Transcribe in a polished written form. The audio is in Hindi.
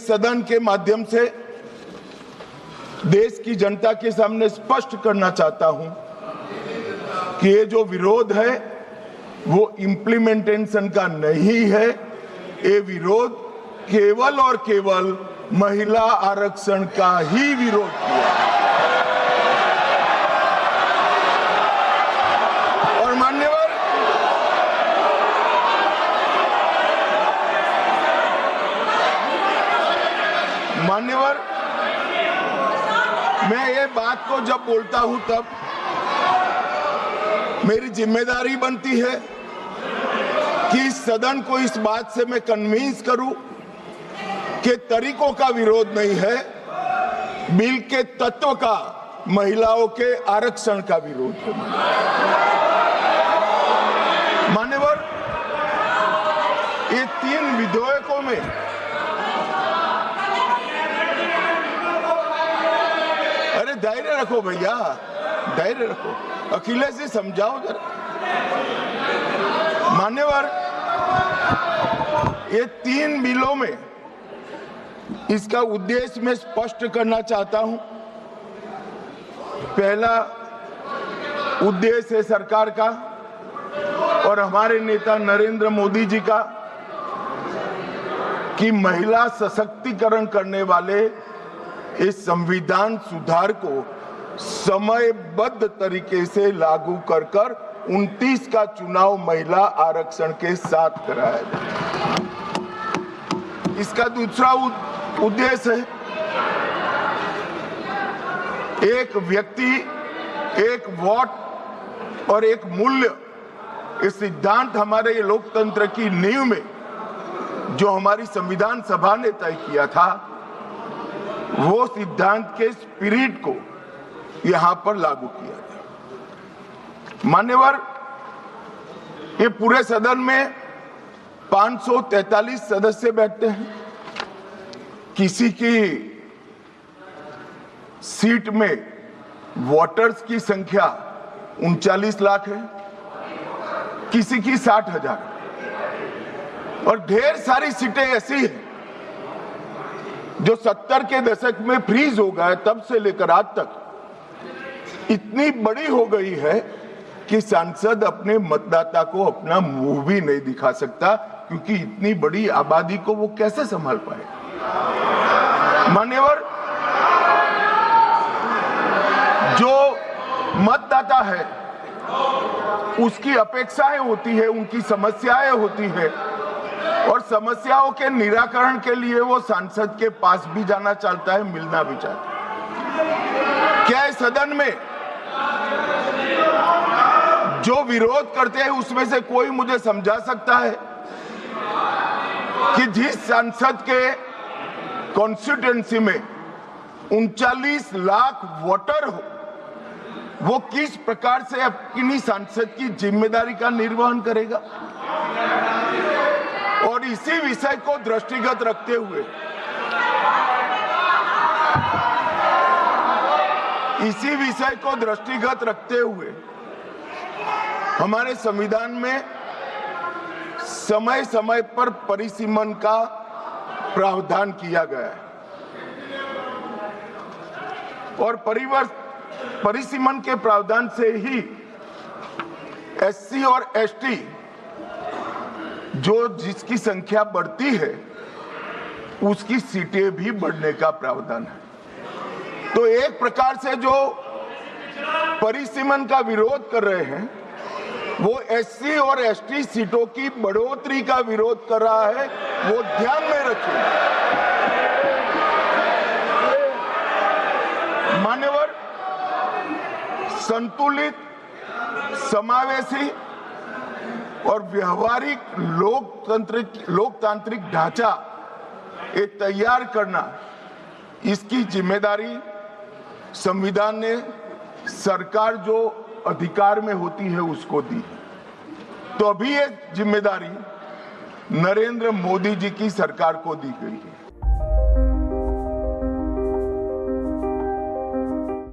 इस सदन के माध्यम से देश की जनता के सामने स्पष्ट करना चाहता हूं कि ये जो विरोध है वो इम्प्लीमेंटेशन का नहीं है। ये विरोध केवल और केवल महिला आरक्षण का ही विरोध किया। और मान्यवर, मैं ये बात को जब बोलता हूं तब मेरी जिम्मेदारी बनती है कि इस सदन को इस बात से मैं कन्विंस करूं कि तरीकों का विरोध नहीं है, बिल के तत्व का, महिलाओं के आरक्षण का विरोध है। मान्यवर, ये 3 विधेयकों में अरे धैर्य रखो भैया, धैर्य रखो, अखिलेश जी समझाओ जरा। मान्यवर, ये 3 बिलों में इसका उद्देश्य मैं स्पष्ट करना चाहता हूं। पहला उद्देश्य है सरकार का और हमारे नेता नरेंद्र मोदी जी का कि महिला सशक्तिकरण करने वाले इस संविधान सुधार को समयबद्ध तरीके से लागू कर 29 का चुनाव महिला आरक्षण के साथ कराया जाए। इसका दूसरा उद्देश्य है एक व्यक्ति एक वोट और एक मूल्य, ये सिद्धांत हमारे लोकतंत्र की नींव में जो हमारी संविधान सभा ने तय किया था, वो सिद्धांत के स्पिरिट को यहां पर लागू किया गया। मान्यवर, ये पूरे सदन में 543 सदस्य बैठते हैं। किसी की सीट में वोटर्स की संख्या 39 लाख है, किसी की 60,000 और ढेर सारी सीटें ऐसी हैं जो 70 के दशक में फ्रीज हो गए, तब से लेकर आज तक इतनी बड़ी हो गई है कि सांसद अपने मतदाता को अपना मुंह भी नहीं दिखा सकता, क्योंकि इतनी बड़ी आबादी को वो कैसे संभाल पाए। मान्यवर, जो मतदाता है उसकी अपेक्षाएं होती है, उनकी समस्याएं होती है और समस्याओं के निराकरण के लिए वो सांसद के पास भी जाना चाहता है, मिलना भी चाहता है। क्या इस सदन में जो विरोध करते हैं उसमें से कोई मुझे समझा सकता है कि जिस सांसद के कॉन्स्टिट्यूएंसी में 39 लाख वोटर हो, वो किस प्रकार से अपनी सांसद की जिम्मेदारी का निर्वहन करेगा। और इसी विषय को दृष्टिगत रखते हुए हमारे संविधान में समय समय पर परिसीमन का प्रावधान किया गया है और परिसीमन के प्रावधान से ही एससी और एसटी जो जिसकी संख्या बढ़ती है उसकी सीटें भी बढ़ने का प्रावधान है। तो एक प्रकार से जो परिसीमन का विरोध कर रहे हैं वो एससी और एसटी सीटों की बढ़ोतरी का विरोध कर रहा है, वो ध्यान में रखिए। मान्यवर, संतुलित, समावेशी और व्यवहारिक लोकतांत्रिक ढांचा ये तैयार करना, इसकी जिम्मेदारी संविधान ने सरकार जो अधिकार में होती है उसको दी। तो अभी ये जिम्मेदारी नरेंद्र मोदी जी की सरकार को दी गई है।